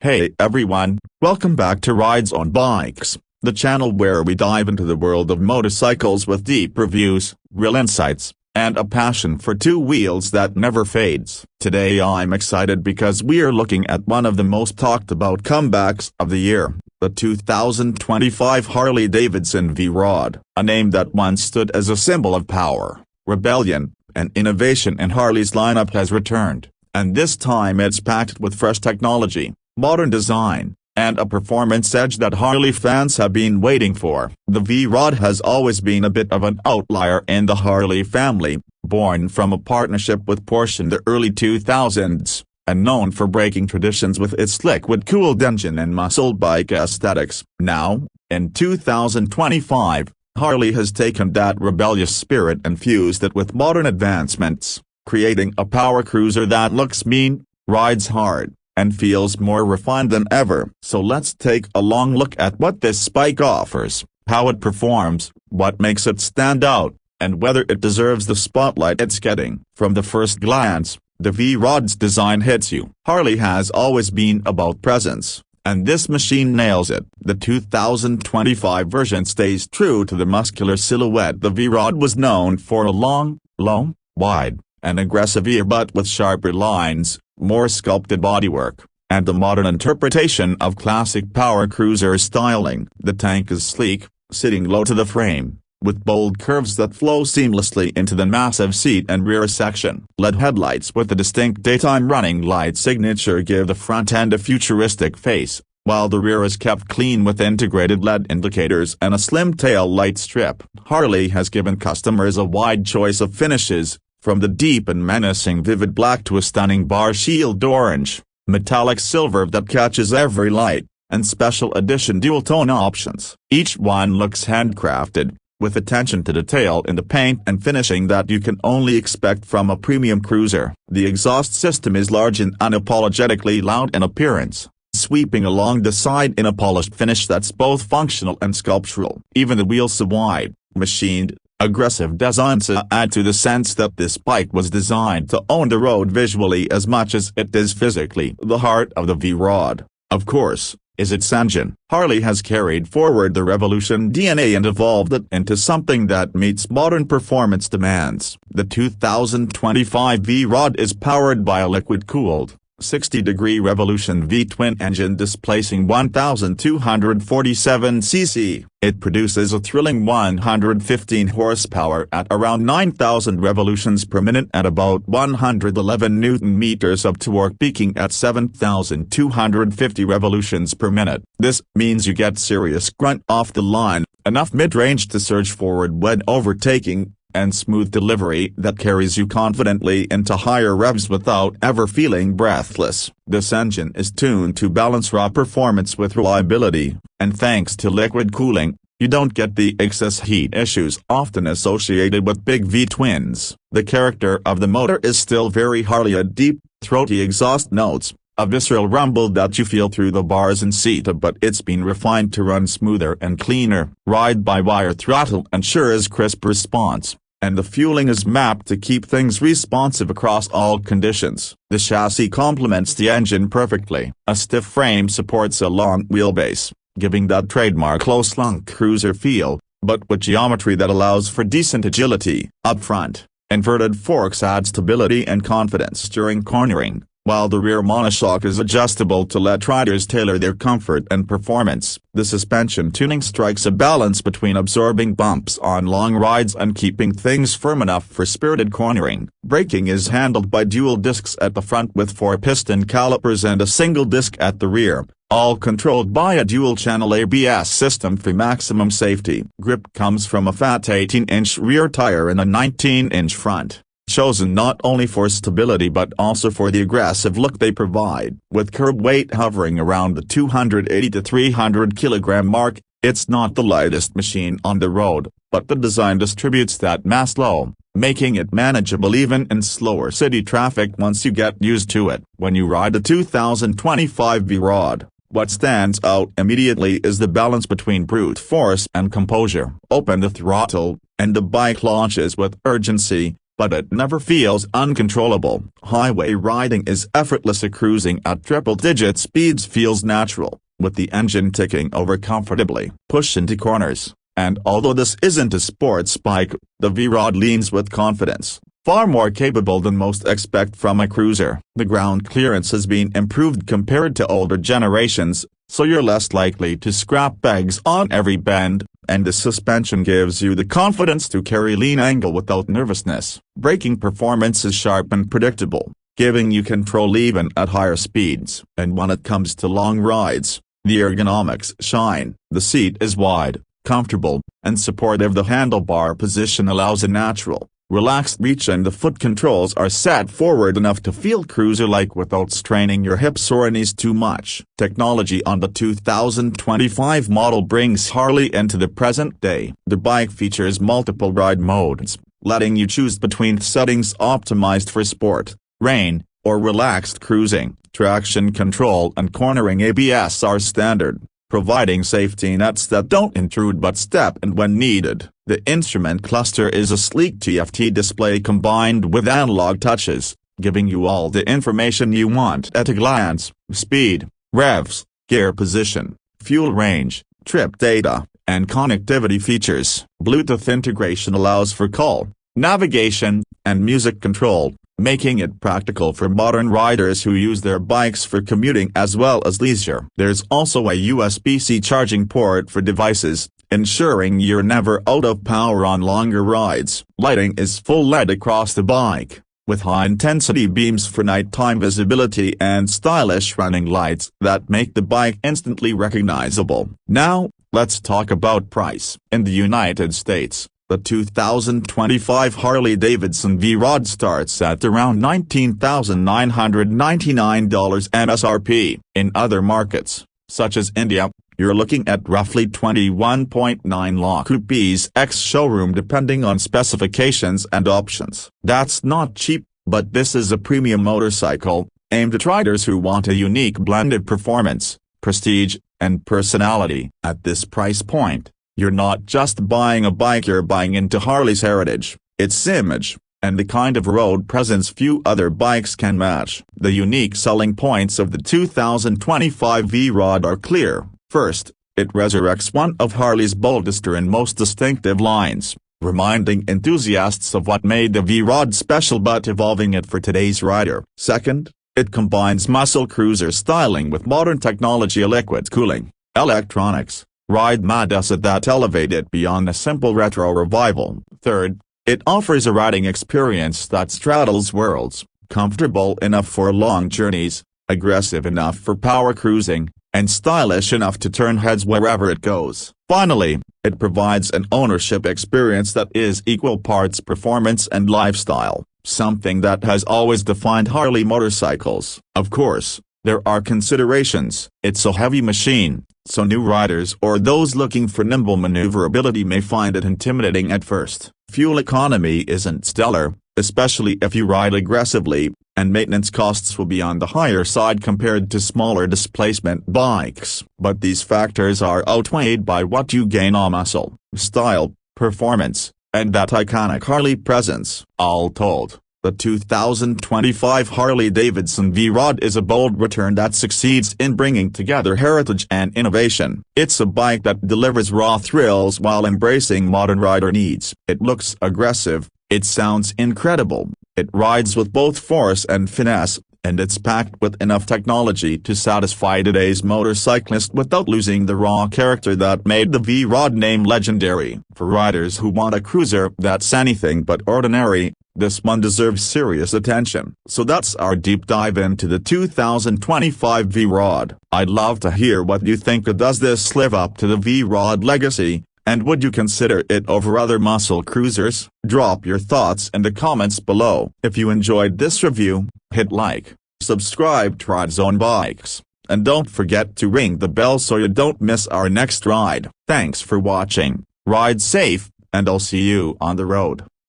Hey everyone, welcome back to Ridezone Bikes, the channel where we dive into the world of motorcycles with deep reviews, real insights, and a passion for two wheels that never fades. Today I'm excited because we're looking at one of the most talked about comebacks of the year, the 2025 Harley-Davidson V-Rod, a name that once stood as a symbol of power, rebellion, and innovation in Harley's lineup has returned, and this time it's packed with fresh technology, modern design, and a performance edge that Harley fans have been waiting for. The V-Rod has always been a bit of an outlier in the Harley family, born from a partnership with Porsche in the early 2000s, and known for breaking traditions with its liquid-cooled engine and muscle bike aesthetics. Now, in 2025, Harley has taken that rebellious spirit and fused it with modern advancements, creating a power cruiser that looks mean, rides hard, and feels more refined than ever. So let's take a long look at what this bike offers, how it performs, what makes it stand out, and whether it deserves the spotlight it's getting. From the first glance, the V-Rod's design hits you. Harley has always been about presence, and this machine nails it. The 2025 version stays true to the muscular silhouette. The V-Rod was known for a long, low, wide, and aggressive ear but with sharper lines, more sculpted bodywork, and the modern interpretation of classic power cruiser styling. The tank is sleek, sitting low to the frame, with bold curves that flow seamlessly into the massive seat and rear section. LED headlights with a distinct daytime running light signature give the front end a futuristic face, while the rear is kept clean with integrated LED indicators and a slim tail light strip. Harley has given customers a wide choice of finishes, from the deep and menacing vivid black to a stunning bar shield orange, metallic silver that catches every light, and special edition dual-tone options. Each one looks handcrafted, with attention to detail in the paint and finishing that you can only expect from a premium cruiser. The exhaust system is large and unapologetically loud in appearance, sweeping along the side in a polished finish that's both functional and sculptural. Even the wheels are wide, machined, aggressive designs add to the sense that this bike was designed to own the road visually as much as it is physically. The heart of the V-Rod, of course, is its engine. Harley has carried forward the Revolution DNA and evolved it into something that meets modern performance demands. The 2025 V-Rod is powered by a liquid-cooled, 60-degree Revolution V-twin engine displacing 1,247 cc. It produces a thrilling 115 horsepower at around 9,000 revolutions per minute and about 111 Nm of torque, peaking at 7,250 revolutions per minute. This means you get serious grunt off the line, enough mid-range to surge forward when overtaking, and smooth delivery that carries you confidently into higher revs without ever feeling breathless. This engine is tuned to balance raw performance with reliability, and thanks to liquid cooling, you don't get the excess heat issues often associated with big V-twins. The character of the motor is still very Harley, a deep, throaty exhaust notes, a visceral rumble that you feel through the bars and seat, but it's been refined to run smoother and cleaner. Ride-by-wire throttle ensures crisp response, and the fueling is mapped to keep things responsive across all conditions. The chassis complements the engine perfectly. A stiff frame supports a long wheelbase, giving that trademark low-slung cruiser feel, but with geometry that allows for decent agility. Up front, inverted forks add stability and confidence during cornering, while the rear monoshock is adjustable to let riders tailor their comfort and performance. The suspension tuning strikes a balance between absorbing bumps on long rides and keeping things firm enough for spirited cornering. Braking is handled by dual discs at the front with 4-piston calipers and a single disc at the rear, all controlled by a dual-channel ABS system for maximum safety. Grip comes from a fat 18-inch rear tire and a 19-inch front, chosen not only for stability but also for the aggressive look they provide. With curb weight hovering around the 280 to 300 kilogram mark, it's not the lightest machine on the road, but the design distributes that mass low, making it manageable even in slower city traffic once you get used to it. When you ride the 2025 V-Rod, what stands out immediately is the balance between brute force and composure. Open the throttle, and the bike launches with urgency, but it never feels uncontrollable. Highway riding is effortless. Cruising at triple-digit speeds feels natural, with the engine ticking over comfortably. Push into corners, and although this isn't a sports bike, the V-Rod leans with confidence, far more capable than most expect from a cruiser. The ground clearance has been improved compared to older generations, so you're less likely to scrap pegs on every bend, and the suspension gives you the confidence to carry lean angle without nervousness. Braking performance is sharp and predictable, giving you control even at higher speeds. And when it comes to long rides, the ergonomics shine. The seat is wide, comfortable, and supportive. The handlebar position allows a natural, relaxed reach, and the foot controls are set forward enough to feel cruiser-like without straining your hips or knees too much. Technology on the 2025 model brings Harley into the present day. The bike features multiple ride modes, letting you choose between settings optimized for sport, rain, or relaxed cruising. Traction control and cornering ABS are standard, providing safety nets that don't intrude but step in when needed. The instrument cluster is a sleek TFT display combined with analog touches, giving you all the information you want at a glance: speed, revs, gear position, fuel range, trip data, and connectivity features. Bluetooth integration allows for call, navigation, and music control, making it practical for modern riders who use their bikes for commuting as well as leisure. There's also a USB-C charging port for devices, ensuring you're never out of power on longer rides. Lighting is full LED across the bike, with high-intensity beams for nighttime visibility and stylish running lights that make the bike instantly recognizable. Now, let's talk about price. In the United States, the 2025 Harley-Davidson V-Rod starts at around $19,999 MSRP. In other markets, such as India, you're looking at roughly 21.9 lakh rupees ex-showroom depending on specifications and options. That's not cheap, but this is a premium motorcycle, aimed at riders who want a unique blend of performance, prestige, and personality. At this price point, you're not just buying a bike, you're buying into Harley's heritage, its image, and the kind of road presence few other bikes can match. The unique selling points of the 2025 V-Rod are clear. First, it resurrects one of Harley's boldest and most distinctive lines, reminding enthusiasts of what made the V-Rod special but evolving it for today's rider. Second, it combines muscle cruiser styling with modern technology: liquid cooling, electronics, ride mode asset that elevate it beyond a simple retro revival. Third, it offers a riding experience that straddles worlds: comfortable enough for long journeys, aggressive enough for power cruising, and stylish enough to turn heads wherever it goes. Finally, it provides an ownership experience that is equal parts performance and lifestyle, something that has always defined Harley motorcycles. Of course, there are considerations. It's a heavy machine, so new riders or those looking for nimble maneuverability may find it intimidating at first. Fuel economy isn't stellar, especially if you ride aggressively, and maintenance costs will be on the higher side compared to smaller displacement bikes. But these factors are outweighed by what you gain on muscle, style, performance, and that iconic Harley presence. All told, the 2025 Harley-Davidson V-Rod is a bold return that succeeds in bringing together heritage and innovation. It's a bike that delivers raw thrills while embracing modern rider needs. It looks aggressive, it sounds incredible, it rides with both force and finesse, and it's packed with enough technology to satisfy today's motorcyclist without losing the raw character that made the V-Rod name legendary. For riders who want a cruiser that's anything but ordinary, this one deserves serious attention. So that's our deep dive into the 2025 V-Rod. I'd love to hear what you think. Does this live up to the V-Rod legacy, and would you consider it over other muscle cruisers? Drop your thoughts in the comments below. If you enjoyed this review, hit like, subscribe to Ridezone Bikes, and don't forget to ring the bell so you don't miss our next ride. Thanks for watching, ride safe, and I'll see you on the road.